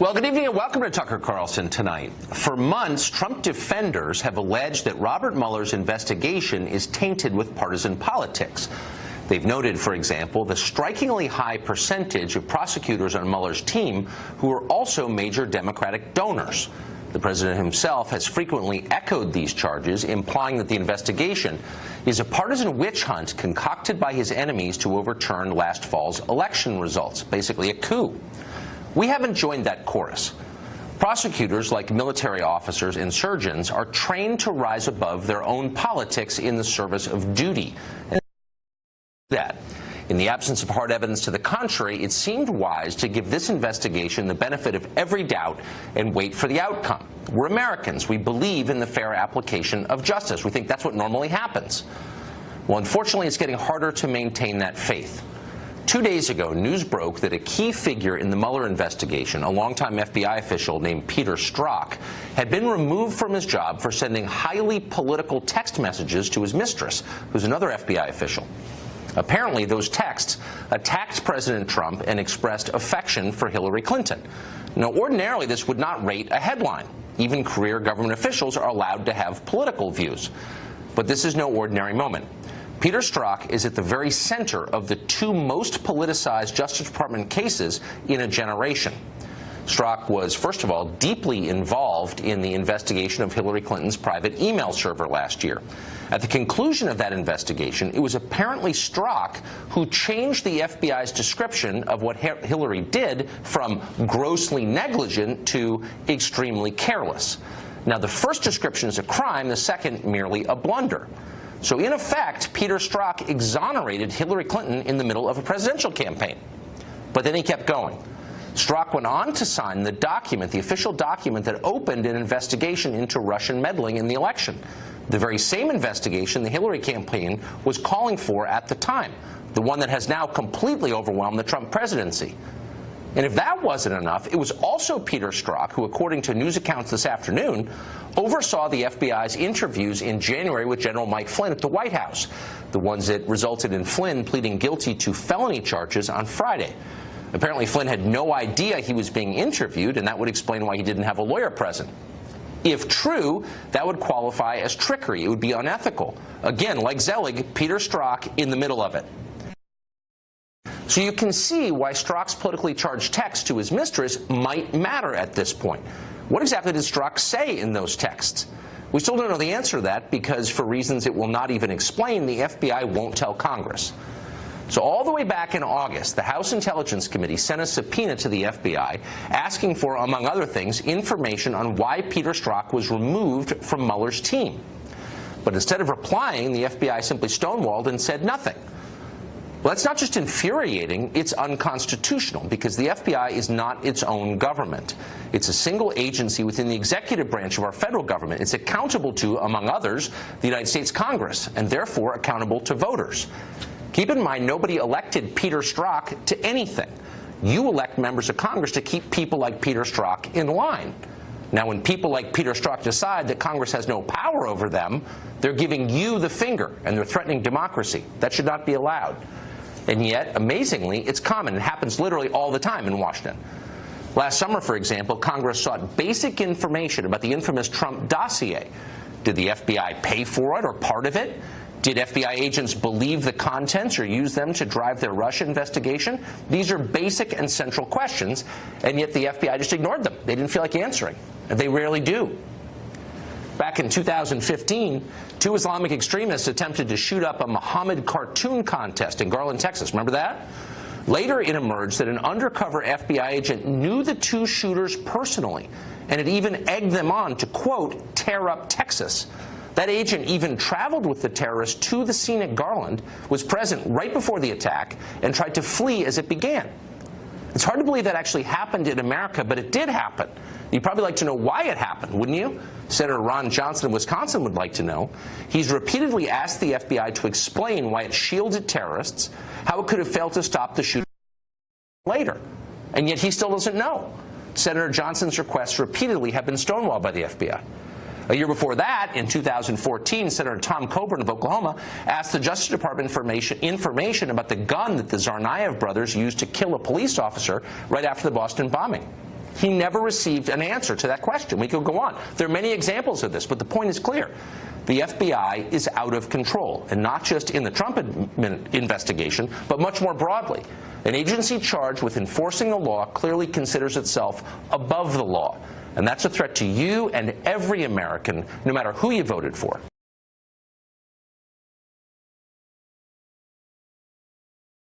Well, good evening and welcome to Tucker Carlson tonight. For months, Trump defenders have alleged that Robert Mueller's investigation is tainted with partisan politics. They've noted, for example, the strikingly high percentage of prosecutors on Mueller's team who are also major Democratic donors. The president himself has frequently echoed these charges, implying that the investigation is a partisan witch hunt concocted by his enemies to overturn last fall's election results, basically a coup. We haven't joined that chorus. Prosecutors, like military officers and surgeons, are trained to rise above their own politics in the service of duty. And that, in the absence of hard evidence to the contrary, it seemed wise to give this investigation the benefit of every doubt and wait for the outcome. We're Americans. We believe in the fair application of justice. We think that's what normally happens. Well, unfortunately, it's getting harder to maintain that faith. 2 days ago, news broke that a key figure in the Mueller investigation, a longtime FBI official named Peter Strzok, had been removed from his job for sending highly political text messages to his mistress, who's another FBI official. Apparently, those texts attacked President Trump and expressed affection for Hillary Clinton. Now, ordinarily, this would not rate a headline. Even career government officials are allowed to have political views. But this is no ordinary moment. Peter Strzok is at the very center of the two most politicized Justice Department cases in a generation. Strzok was, first of all, deeply involved in the investigation of Hillary Clinton's private email server last year. At the conclusion of that investigation, it was apparently Strzok who changed the FBI's description of what Hillary did from grossly negligent to extremely careless. Now, the first description is a crime, the second merely a blunder. So, in effect, Peter Strzok exonerated Hillary Clinton in the middle of a presidential campaign. But then he kept going. Strzok went on to sign the document, the official document that opened an investigation into Russian meddling in the election. The very same investigation the Hillary campaign was calling for at the time, the one that has now completely overwhelmed the Trump presidency. And if that wasn't enough, it was also Peter Strzok who, according to news accounts this afternoon, oversaw the FBI's interviews in January with General Mike Flynn at the White House, the ones that resulted in Flynn pleading guilty to felony charges on Friday. Apparently, Flynn had no idea he was being interviewed, and that would explain why he didn't have a lawyer present. If true, that would qualify as trickery. It would be unethical. Again, like Zelig, Peter Strzok in the middle of it. So you can see why Strzok's politically charged text to his mistress might matter at this point. What exactly did Strzok say in those texts? We still don't know the answer to that because, for reasons it will not even explain, the FBI won't tell Congress. So all the way back in August, the House Intelligence Committee sent a subpoena to the FBI asking for, among other things, information on why Peter Strzok was removed from Mueller's team. But instead of replying, the FBI simply stonewalled and said nothing. Well, that's not just infuriating, it's unconstitutional, because the FBI is not its own government. It's a single agency within the executive branch of our federal government. It's accountable to, among others, the United States Congress, and therefore accountable to voters. Keep in mind, nobody elected Peter Strzok to anything. You elect members of Congress to keep people like Peter Strzok in line. Now, when people like Peter Strzok decide that Congress has no power over them, they're giving you the finger, and they're threatening democracy. That should not be allowed. And yet, amazingly, it's common. It happens literally all the time in Washington. Last summer, for example, Congress sought basic information about the infamous Trump dossier. Did the FBI pay for it or part of it? Did FBI agents believe the contents or use them to drive their Russia investigation? These are basic and central questions, and yet the FBI just ignored them. They didn't feel like answering, and they rarely do. Back in 2015, two Islamic extremists attempted to shoot up a Muhammad cartoon contest in Garland, Texas. Remember that? Later, it emerged that an undercover FBI agent knew the two shooters personally and had even egged them on to, quote, tear up Texas. That agent even traveled with the terrorists to the scene at Garland, was present right before the attack, and tried to flee as it began. It's hard to believe that actually happened in America, but it did happen. You'd probably like to know why it happened, wouldn't you? Senator Ron Johnson of Wisconsin would like to know. He's repeatedly asked the FBI to explain why it shielded terrorists, how it could have failed to stop the shooting later. And yet he still doesn't know. Senator Johnson's requests repeatedly have been stonewalled by the FBI. A year before that, in 2014, Senator Tom Coburn of Oklahoma asked the Justice Department information about the gun that the Tsarnaev brothers used to kill a police officer right after the Boston bombing. He never received an answer to that question. We could go on. There are many examples of this, but the point is clear. The FBI is out of control, and not just in the Trump investigation, but much more broadly. An agency charged with enforcing the law clearly considers itself above the law, and that's a threat to you and every American, no matter who you voted for.